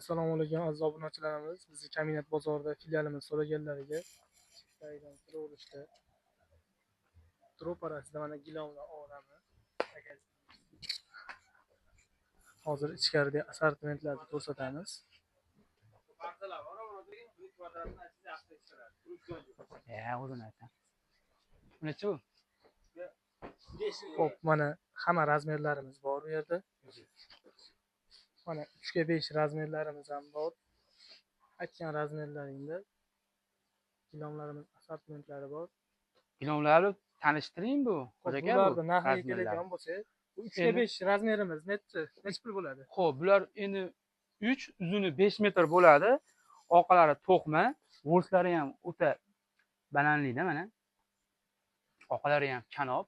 Assalomu alaykum aziz obunachilarimiz. Bizni Kombinat bozorida filialimiz so'raganlariga chiptadan olishdi. Drop orasida mana gilamlar olamiz. Hozir ichkarida assortimentlarni ko'rsatamiz. O'zini aytaman. Necha u? Xo'p, mana hamma razmerlarimiz bor bu yerda. Mana 3 ga 5 razmerlarimiz ham bor. Aytgan razmerlaringda gilamlarimiz assortimentlari bor. Gilamlarni tanishtiring bu. Bularda narxiga keladigan bo'lsa, bu 3 ga 5 razmerimiz necha pul bo'ladi? Xo'p, bular endi 3, uzuni 5 metr bo'ladi. Orqalari to'qma, volslari ham o'ta balandlikda mana. Orqalari ham kanob.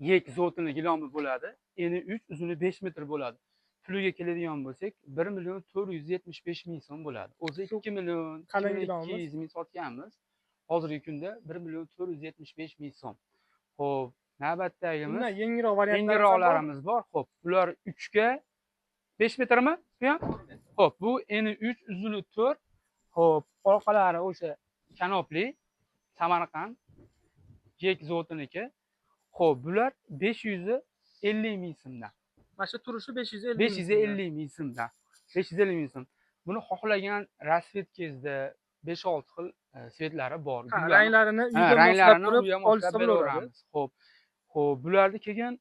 Yek zotini gilomi bo'ladi. Eni 3, uzuni 5 metr bo'ladi. Puliga keladigan bo'lsak, 1.475.000 so'm bo'ladi. O'zi 2.200.000 sotganmiz. Hozirgi kunda 1.475.000 so'm. Xo'p, navbatdagimiz bundan yengilroq variantlarimiz bor. Xo'p, bular 3 ga 5 metrmi? Xo'p, bu eni 3, uzuni 4. Xo'p, orqalari o'sha kanopli Samarqand yek zotiniki. Xo'p, bular 550.000 so'mdan. Mana shu turishi 550.000 so'mdan. 550.000 so'm. Buni xohlagan rasvetkangizda 5-6 xil svetlari bor. Ranglarini uyga moslab beraveramiz. Xo'p, bularda kelgan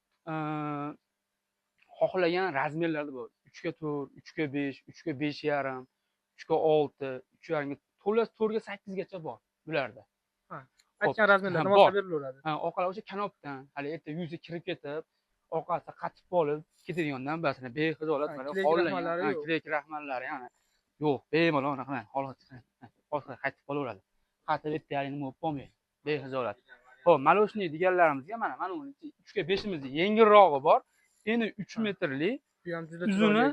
xohlagan razmerlarda bor. 3 ga 4, 3 ga 5, 3 ga 5,5, 3 ga 6, 3,5 to'la 4 ga 8 gacha bor bularda. Aytgan razmerlarda moslab berilaveradi. Orqalari o'sha kanopdan, hali erta yuzi kirib ketib, orqasi qatib qolib ketadigandan basini bexijolat mana xohlagan, kirek rahmanlari yana yo'q, bemalol anaqa holat orqaga qaytib qolaveradi. Qatib ertalik nima bo'lib qolmaydi, bexijolat. Xo'p, maloshniy deganlarimizga mana uni 3 ga 5imizda yengilrog'i bor. Eni 3 metrli, uzuni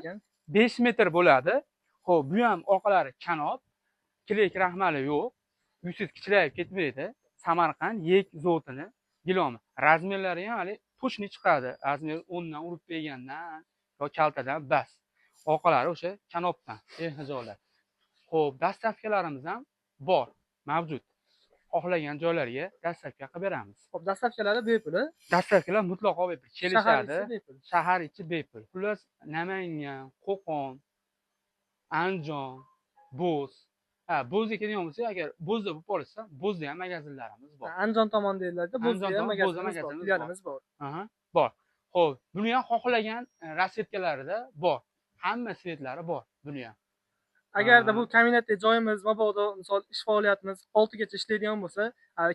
5 metr bo'ladi. Xo'p, bu ham orqalari kanob, kirek rahmali yo'q. Yusiz kichrayib ketmaydi. Samarqand yek zotini gilomi. Razmerlari ham hali to'shni chiqadi. Razmer 10 dan urib bergandan yoki kaltadan bas. Orqalari o'sha kanopdan, bexijolat. Xo'p, dastavkalarimiz ham bor, mavjud. Xohlagan joylarga dastavka qilib beramiz. Xo'p, dastavkalari bepul. Dastavkalar mutlaqo bepul. Kelishadi. Shahar ichi bepul. Xullas, Namangan, Qo'qon, Andijon, Bo'z. Bo'zga keladigan bo'lsa, agar Bo'zda bo'lib qolsa, Bo'zda ham magazinlarimiz bor. Andijon tomon deyiladi, Bo'zda ham magazinimiz bor. Bor. Xo'p, buni ham xohlagan rasvetkalarida bor. Hamma svetlari bor buni ham. Agarda bu kombinatda joyimiz mabodo misol ish faoliyatimiz 6 gacha ishlaydigan bo'lsa,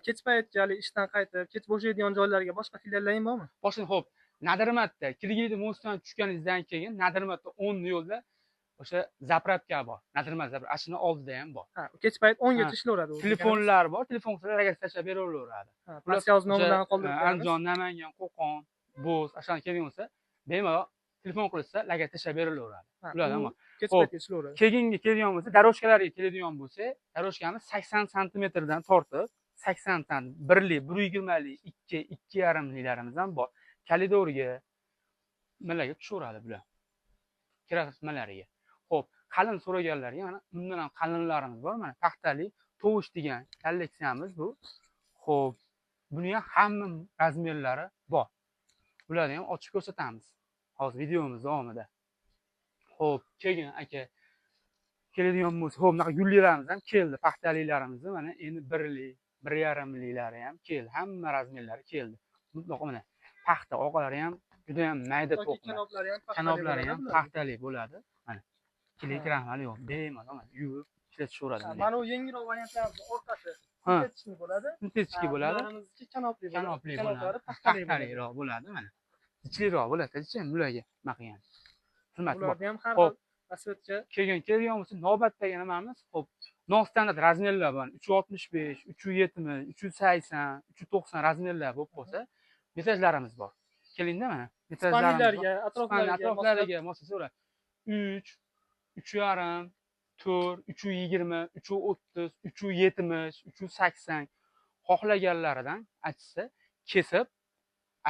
kech paytga ishdan qaytib, kech bo'shaydigan joylarga boshqa filiallaring bormi? Boshqa, xo'p, Nadirmatda, Kirgiyli mostdan tushganingizdan keyin Nadirmatda 10 yo'lda o'sha zapravka bor. Nadirmat zapravka, ashuni oldida ham bor. Kech payt 10 gacha ishlayveradi. Telefonlar bor, telefon qilib tashlab beraveradi. Markaz nomidan qoldirib qo'yamiz. Andijon, Namangan, Qo'qon, Bo'z, ashuna kelgan bo'lsa, bemalol telefon qilsa, laga tashlab berilaveradi. Ulardan bor. Kech paytga ishlayveradi. Keyingi keladigan bo'lsa, daroshkalarga keladigan bo'lsa, daroshkamiz 80 santimetrdan tortib, 80 tan, 1lik, 120lik, 2, 2,5liklarimiz ham bor. Koridorga nimalarga tushaveradi bular. Kirasmalariga. Xo'p, qalin so'raganlarga mana bundan ham qalinlarimiz bor. Mana paxtali tovush degan kolleksiyamiz bu. Xo'p, buni ham hamma razmerlari bor. Bularni ham ochib ko'rsatamiz hozir videomiz davomida. Xo'p, kelgan aka keladigan bo'lsa, xo'p, bunaqa gullilarimiz ham keldi. Paxtalilarimiz mana endi 1lik, 1,5liklari ham keldi. Hamma razmerlari keldi. Mutlaqo mana paxta orqalari ham juda ham mayda to'qma. Kanoblari ham paxtali bo'ladi. Mana kirek rahmali yo'q. Bemalol yuvib ishlatishaveradi. Mana bu yengilroq variantlarimiz orqasi sintetchik bo'ladi. Sintetchik bo'ladi. Kanopli bo'ladi. Paxtaliroq bo'ladi mana. Ichliroq bo'ladi-chi, bularga maqyan. Ularda ham har xil rasvetga kelgan bo'lsa, navbatdagi nimamiz, xo'p, nostandart razmerlar bor. 365, 370, 380, 390 razmerlar bo'lib qolsa, mesajlarimiz bor. Kelingda mana. Mesajlarga, atroflariga moslasaveradi. 3, 3,5, 4, 320, 330, 370, 380 xohlaganlaridan aytsa, kesib,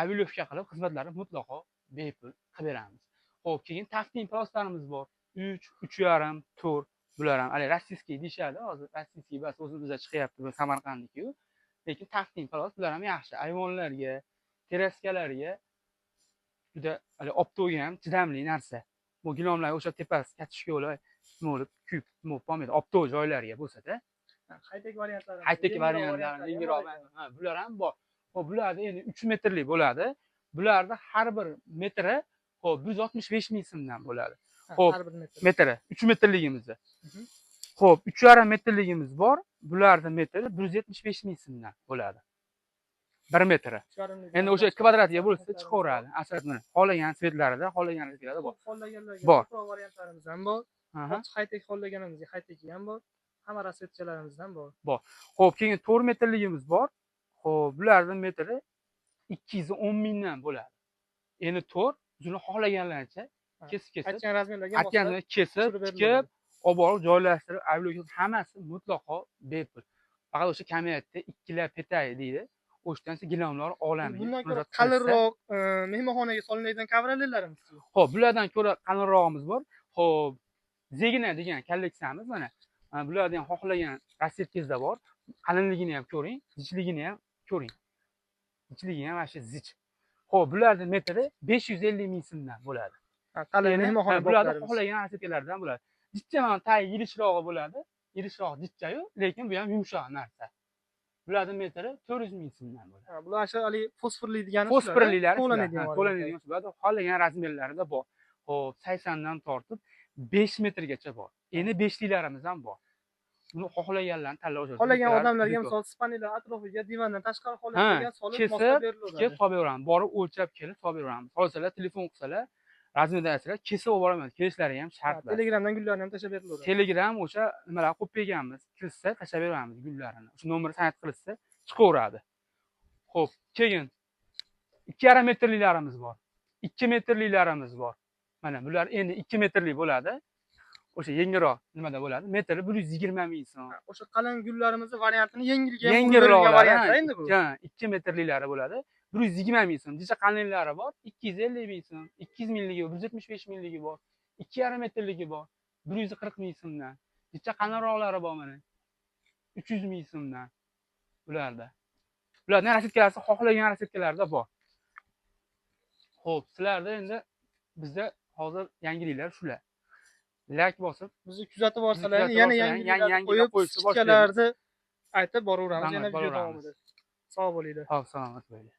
avilovka qilib xizmatlarni mutlaqo bepul qilib beramiz. Xo'p, keyin taqdim plastlarimiz bor. 3, 3,5, 4 bular ham hali rossiyskiy deyishadi. Hozir rossiyskiy bas o'zimizda chiqyapti bu Samarqandniki. Lekin taqdim xolos bular ham yaxshi. Ayvonlarga, teraskalarga juda hali optoga ham chidamli narsa. Bu gilamlar o'sha tepasi katishko'lar, nima bo'lib, kuyib, nima bo'lib, opto joylarga bo'lsa-da. High-tech variantlari. High-tech variantlari, yengilroq. Ha, bular ham bor. Xo'p, bularda endi 3 metrlik bo'ladi. Bularda har bir metri xo'p 165 ming so'mdan bo'ladi. Xo'p, har bir metri 3 metrligimizda. Xo'p, 3,5 metrligimiz bor. Bularda metri 175 ming so'mdan bo'ladi. 1 metri. Endi o'sha kvadratga bo'lsa chiqaveradi. Asosan xohlagan svetlarida, xohlagan rasmlarda bor. Xohlaganlarga Bor. ko'proq variantlarimiz ham bor. Aha. High-tech xohlaganimizga high-tech ham bor. Hamma rasvetchalarimiz ham bor. Xo'p, keyin 4 metrligimiz bor. Xo'p, bularning metri 210 mingdan bo'ladi. Endi 4 o'zini xohlaganlarcha kesib, Aytgan razmerlarga aytganini kesib, tikib, olib borib joylashtirib, ayblovga hammasi mutlaqo bepul. Faqat o'sha kamiyatda 2 petay deydi. O'shdan gilamlar olamiz. Bundan ko'ra qalinroq mehmonxonaga solinadigan kavrallarimiz. Xo'p, bulardan ko'ra qalinrog'imiz bor. Xo'p, Zegina degan kolleksiyamiz mana. Bulardan xohlagan rassetkizda bor. Qalinligini ham ko'ring, zichligini ham ko'ring. Zichligi ham mana shu zich. Xo'p, bularning metri 550 ming so'mdan bo'ladi. Qalin mehmonxona bularda xohlagan rassetkalardan bo'ladi. Jichcha ham tay yirichrog'i bo'ladi. Yirishroq jichcha-yu, lekin bu ham yumshoq narsa. Bularning metri 400 ming so'mdan bo'ladi. Bular shu hali fosforli degani fosforlilar to'lanadigan bo'ladi. Xohlagan razmerlarida bor. Xo'p, 80 dan tortib 5 metrgacha bor. Endi 5liklarimiz ham bor. Buni xohlaganlarni tanlab olishadi. Xohlagan odamlarga misol spanellar atrofiga divandan tashqari holatga solib moslab beriladi. Kesib solib beraveramiz. Borib o'lchab kelib solib beraveramiz. Qolsalar telefon qilsalar, razmerda aytsalar, kesib olib boraman. Kelishlari ham shart. Telegramdan gullarni ham tashlab beriladi. Telegram o'sha nimalar qo'yib berganmiz. Kirsa tashlab beramiz gullarini. O'sha nomerni san'at qilsa chiqaveradi. Xo'p, keyin 2,5 metrliklarimiz bor. 2 metrliklarimiz bor. Mana bular endi 2 metrlik bo'ladi. O'sha yengilroq nimada bo'ladi? Metri 120 ming so'm. O'sha qalin gullarimizni variantini yengilga yengilroq variant endi bu. Ha, 2 metrliklari bo'ladi. 120 ming so'm. Jicha qalinlari bor. 250 ming so'm, 200 mingligi, 175 mingligi bor. 2,5 metrligi bor. 140 ming so'mdan. Jicha qalinroqlari bor mana. 300 ming so'mdan. Bularda. Bularning rassetkalari xohlagan rassetkalarda bor. Xo'p, sizlarda endi bizda hozir yangiliklar shular. Like bosib, bizni kuzatib borsalar, yana yangiliklar qo'yib, kichikalarni aytib boraveramiz. Yana video davomida. Sog' bo'linglar. Xo'p, salomat bo'ling.